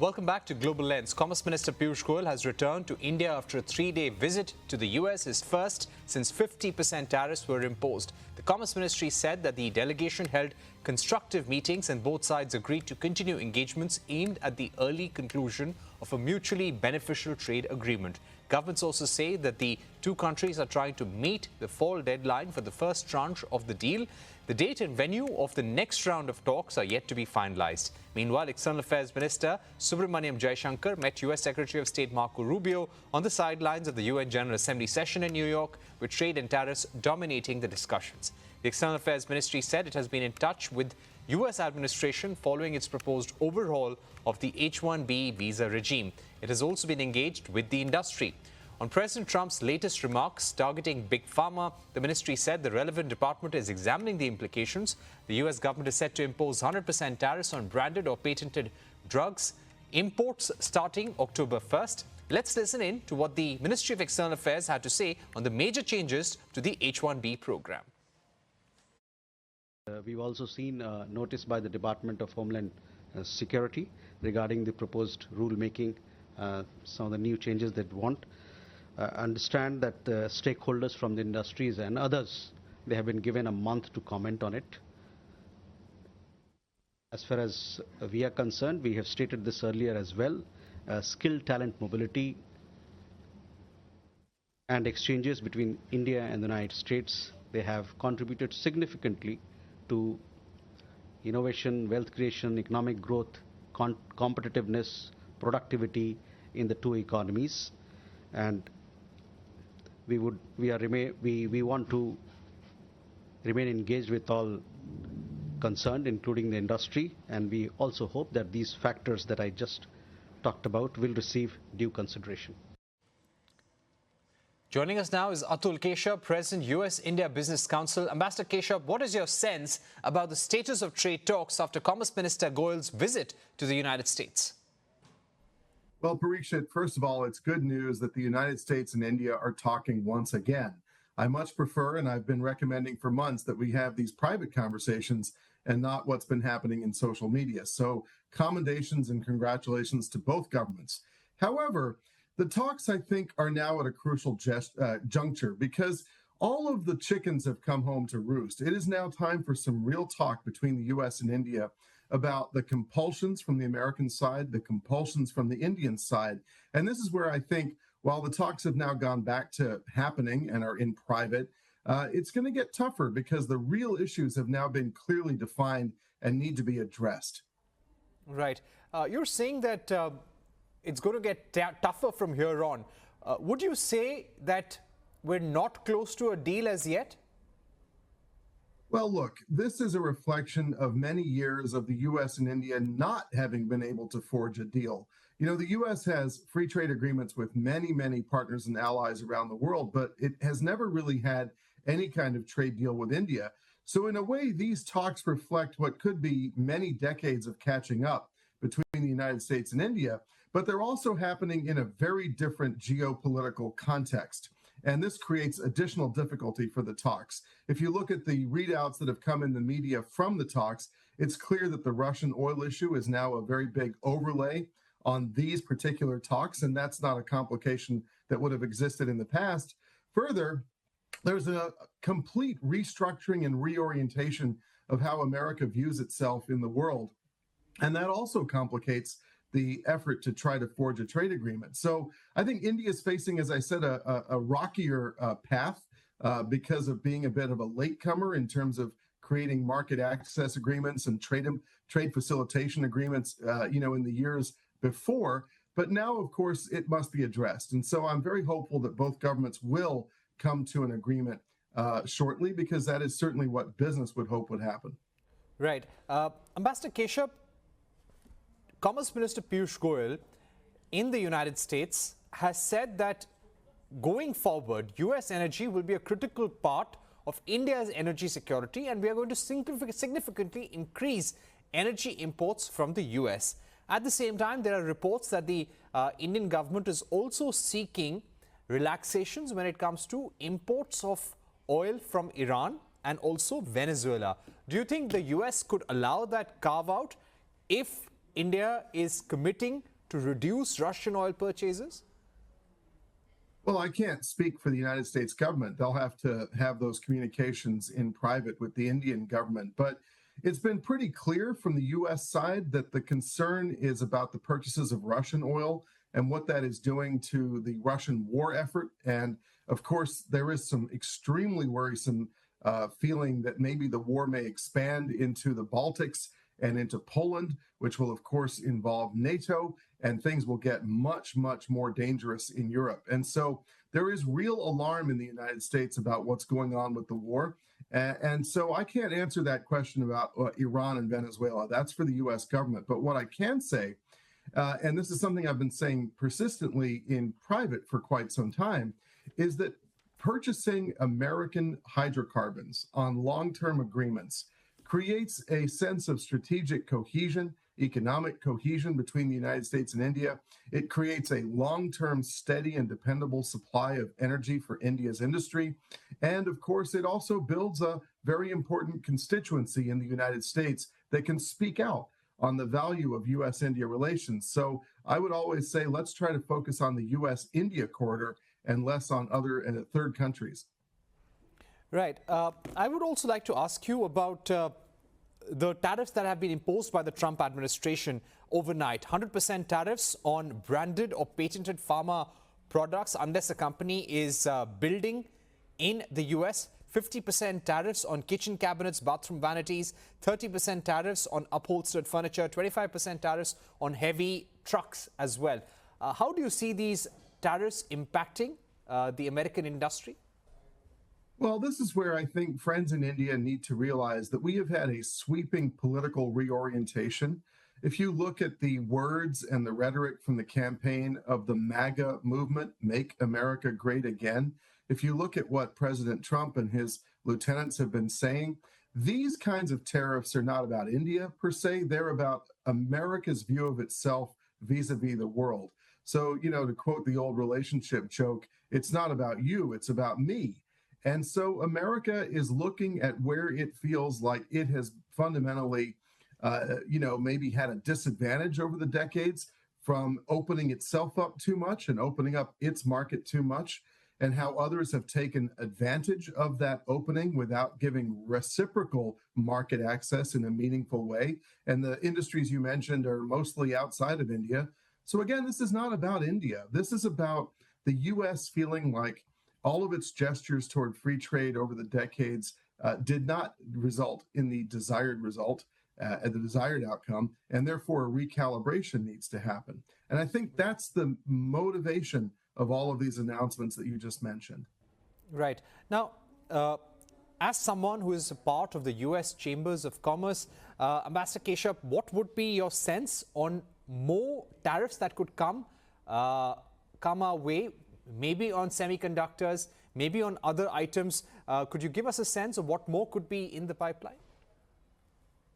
Welcome back to Global Lens. Commerce Minister Piyush Goyal has returned to India after a 3-day visit to the US, his first since 50% tariffs were imposed. The Commerce Ministry said that the delegation held constructive meetings and both sides agreed to continue engagements aimed at the early conclusion of a mutually beneficial trade agreement. Government sources say that the two countries are trying to meet the fall deadline for the first tranche of the deal. The date and venue of the next round of talks are yet to be finalized. Meanwhile, External Affairs Minister Subramaniam Jaishankar met US Secretary of State Marco Rubio on the sidelines of the UN General Assembly session in New York, with trade and tariffs dominating the discussions. The External Affairs Ministry said it has been in touch with US administration following its proposed overhaul of the H-1B visa regime. It has also been engaged with the industry. On President Trump's latest remarks targeting Big Pharma, the ministry said the relevant department is examining the implications. The US government is set to impose 100% tariffs on branded or patented drugs imports starting October 1st. Let's listen in to what the Ministry of External Affairs had to say on the major changes to the H-1B program. We've also seen a notice by the Department of Homeland Security regarding the proposed rulemaking, some of the new changes that want. Understand that the stakeholders from the industries and others, they have been given a month to comment on it. As far as we are concerned, we have stated this earlier as well, skill talent mobility and exchanges between India and the United States, they have contributed significantly to innovation, wealth creation, economic growth, competitiveness, productivity in the two economies. And we want to remain engaged with all concerned, including the industry, and we also hope that these factors that I just talked about will receive due consideration. Joining us now is Atul Keshap, President, US-India Business Council. Ambassador Keshap, what is your sense about the status of trade talks after Commerce Minister Goyal's visit to the United States? Well, Parikshit, first of all, it's good news that the United States and India are talking once again. I much prefer, and I've been recommending for months, that we have these private conversations and not what's been happening in social media. So commendations and congratulations to both governments. However, the talks, I think, are now at a crucial juncture because all of the chickens have come home to roost. It is now time for some real talk between the U.S. and India about the compulsions from the American side, the compulsions from the Indian side. And this is where I think, while the talks have now gone back to happening and are in private, it's going to get tougher because the real issues have now been clearly defined and need to be addressed. Right. You're saying that it's going to get tougher from here on. Would you say that we're not close to a deal as yet? Well, look, this is a reflection of many years of the U.S. and India not having been able to forge a deal. You know, the U.S. has free trade agreements with many, many partners and allies around the world, but it has never really had any kind of trade deal with India. So in a way, these talks reflect what could be many decades of catching up between the United States and India, but they're also happening in a very different geopolitical context. And this creates additional difficulty for the talks. If you look at the readouts that have come in the media from the talks, it's clear that the Russian oil issue is now a very big overlay on these particular talks, and that's not a complication that would have existed in the past. Further, there's a complete restructuring and reorientation of how America views itself in the world, and that also complicates the effort to try to forge a trade agreement. So I think India is facing, as I said, a rockier path because of being a bit of a latecomer in terms of creating market access agreements and trade facilitation agreements, in the years before. But now, of course, it must be addressed. And so I'm very hopeful that both governments will come to an agreement shortly, because that is certainly what business would hope would happen. Right. Ambassador Keshap, Commerce Minister Piyush Goyal in the United States has said that going forward, U.S. energy will be a critical part of India's energy security, and we are going to significantly increase energy imports from the U.S. At the same time, there are reports that the Indian government is also seeking relaxations when it comes to imports of oil from Iran and also Venezuela. Do you think the U.S. could allow that carve-out if India is committing to reduce Russian oil purchases? Well, I can't speak for the United States government. They'll have to have those communications in private with the Indian government. But it's been pretty clear from the U.S. side that the concern is about the purchases of Russian oil and what that is doing to the Russian war effort. And of course, there is some extremely worrisome feeling that maybe the war may expand into the Baltics and into Poland, which will, of course, involve NATO, and things will get much, much more dangerous in Europe. And so there is real alarm in the United States about what's going on with the war. And so I can't answer that question about Iran and Venezuela. That's for the U.S. government. But what I can say, and this is something I've been saying persistently in private for quite some time, is that purchasing American hydrocarbons on long-term agreements creates a sense of strategic cohesion, economic cohesion between the United States and India. It creates a long-term, steady and dependable supply of energy for India's industry. And of course, it also builds a very important constituency in the United States that can speak out on the value of U.S.-India relations. So I would always say, let's try to focus on the U.S.-India corridor and less on other third countries. Right. I would also like to ask you about the tariffs that have been imposed by the Trump administration overnight. 100% tariffs on branded or patented pharma products unless a company is building in the U.S. 50% tariffs on kitchen cabinets, bathroom vanities, 30% tariffs on upholstered furniture, 25% tariffs on heavy trucks as well. How do you see these tariffs impacting the American industry? Well, this is where I think friends in India need to realize that we have had a sweeping political reorientation. If you look at the words and the rhetoric from the campaign of the MAGA movement, Make America Great Again, if you look at what President Trump and his lieutenants have been saying, these kinds of tariffs are not about India per se. They're about America's view of itself vis-a-vis the world. So, to quote the old relationship joke, it's not about you, it's about me. And so America is looking at where it feels like it has fundamentally, maybe had a disadvantage over the decades from opening itself up too much and opening up its market too much, and how others have taken advantage of that opening without giving reciprocal market access in a meaningful way. And the industries you mentioned are mostly outside of India. So again, this is not about India. This is about the U.S. feeling like all of its gestures toward free trade over the decades did not result in the desired result, the desired outcome, and therefore a recalibration needs to happen. And I think that's the motivation of all of these announcements that you just mentioned. Right. Now, as someone who is a part of the U.S. Chambers of Commerce, Ambassador Keshap, what would be your sense on more tariffs that could come our way? Maybe on semiconductors, maybe on other items. Could you give us a sense of what more could be in the pipeline?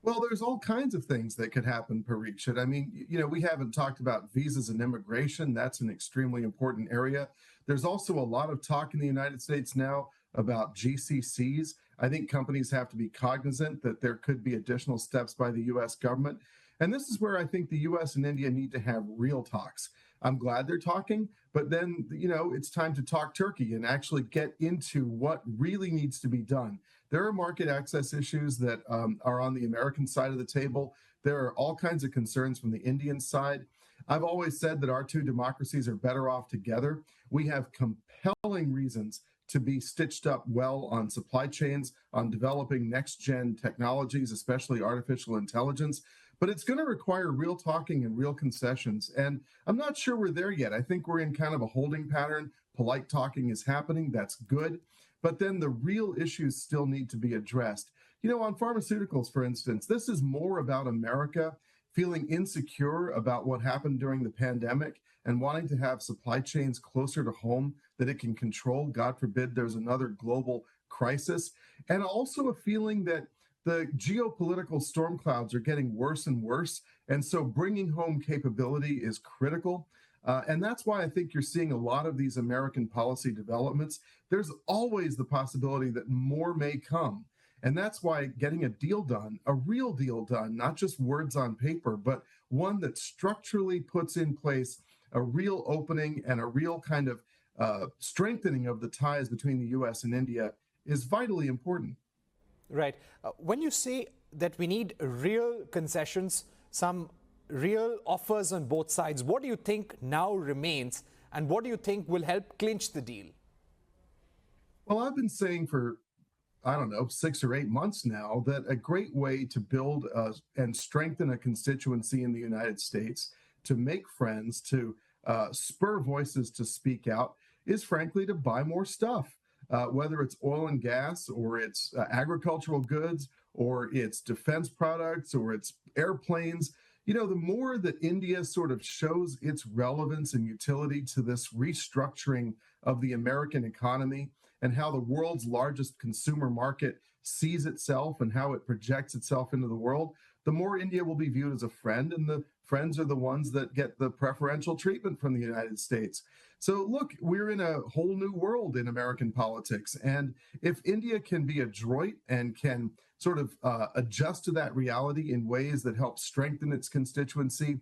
Well, there's all kinds of things that could happen, Parikshit. I mean, we haven't talked about visas and immigration. That's an extremely important area. There's also a lot of talk in the United States now about GCCs. I think companies have to be cognizant that there could be additional steps by the U.S. government. And this is where I think the U.S. and India need to have real talks. I'm glad they're talking, but then, it's time to talk turkey and actually get into what really needs to be done. There are market access issues that are on the American side of the table. There are all kinds of concerns from the Indian side. I've always said that our two democracies are better off together. We have compelling reasons to be stitched up well on supply chains, on developing next-gen technologies, especially artificial intelligence. But it's going to require real talking and real concessions. And I'm not sure we're there yet. I think we're in kind of a holding pattern. Polite talking is happening. That's good. But then the real issues still need to be addressed. On pharmaceuticals, for instance, this is more about America feeling insecure about what happened during the pandemic and wanting to have supply chains closer to home that it can control. God forbid there's another global crisis. And also a feeling that the geopolitical storm clouds are getting worse and worse. And so bringing home capability is critical. And that's why I think you're seeing a lot of these American policy developments. There's always the possibility that more may come. And that's why getting a deal done, a real deal done, not just words on paper, but one that structurally puts in place a real opening and a real kind of strengthening of the ties between the U.S. and India is vitally important. Right. When you say that we need real concessions, some real offers on both sides, what do you think now remains and what do you think will help clinch the deal? Well, I've been saying for, I don't know, 6 or 8 months now that a great way to build and strengthen a constituency in the United States, to make friends, to spur voices to speak out, is frankly to buy more stuff, whether it's oil and gas or it's agricultural goods or it's defense products or it's airplanes. You know, the more that India sort of shows its relevance and utility to this restructuring of the American economy and how the world's largest consumer market sees itself and how it projects itself into the world, the more India will be viewed as a friend, and the friends are the ones that get the preferential treatment from the United States. So look, we're in a whole new world in American politics. And if India can be adroit and can sort of adjust to that reality in ways that help strengthen its constituency,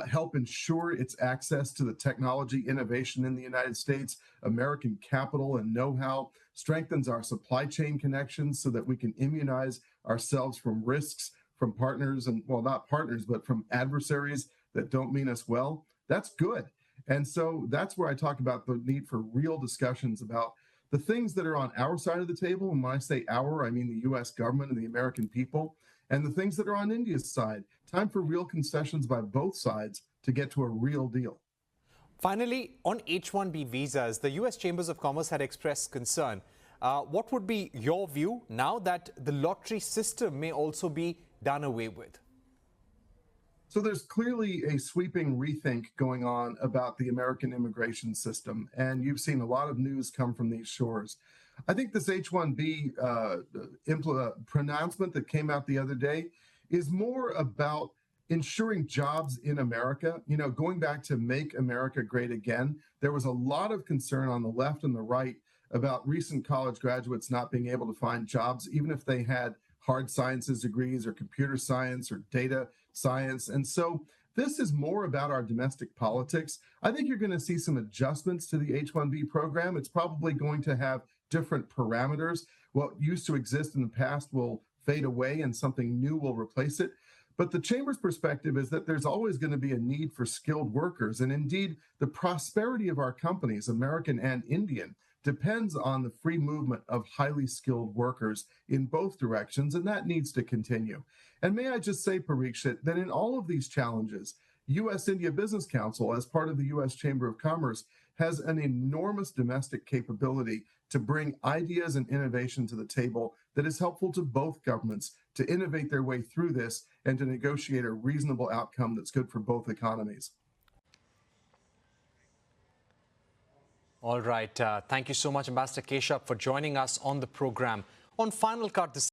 help ensure its access to the technology innovation in the United States, American capital and know-how, strengthens our supply chain connections so that we can immunize ourselves from risks from partners and, well, not partners, but from adversaries that don't mean us well, that's good. And so that's where I talk about the need for real discussions about the things that are on our side of the table. And when I say our, I mean the U.S. government and the American people, and the things that are on India's side. Time for real concessions by both sides to get to a real deal. Finally, on H-1B visas, the U.S. Chambers of Commerce had expressed concern. What would be your view now that the lottery system may also be done away with? So there's clearly a sweeping rethink going on about the American immigration system, and you've seen a lot of news come from these shores. I think this H-1B pronouncement that came out the other day is more about ensuring jobs in America. You know, going back to Make America Great Again, there was a lot of concern on the left and the right about recent college graduates not being able to find jobs, even if they had hard sciences degrees or computer science or data science. And so this is more about our domestic politics. I think you're going to see some adjustments to the H-1B program. It's probably going to have different parameters. What used to exist in the past will fade away and something new will replace it. But the Chamber's perspective is that there's always going to be a need for skilled workers. And indeed, the prosperity of our companies, American and Indian, depends on the free movement of highly skilled workers in both directions, and that needs to continue. And may I just say, Parikshit, that in all of these challenges, U.S.-India Business Council, as part of the U.S. Chamber of Commerce, has an enormous domestic capability to bring ideas and innovation to the table that is helpful to both governments to innovate their way through this and to negotiate a reasonable outcome that's good for both economies. All right. Thank you so much, Ambassador Keshap, for joining us on the program. On Final Cut this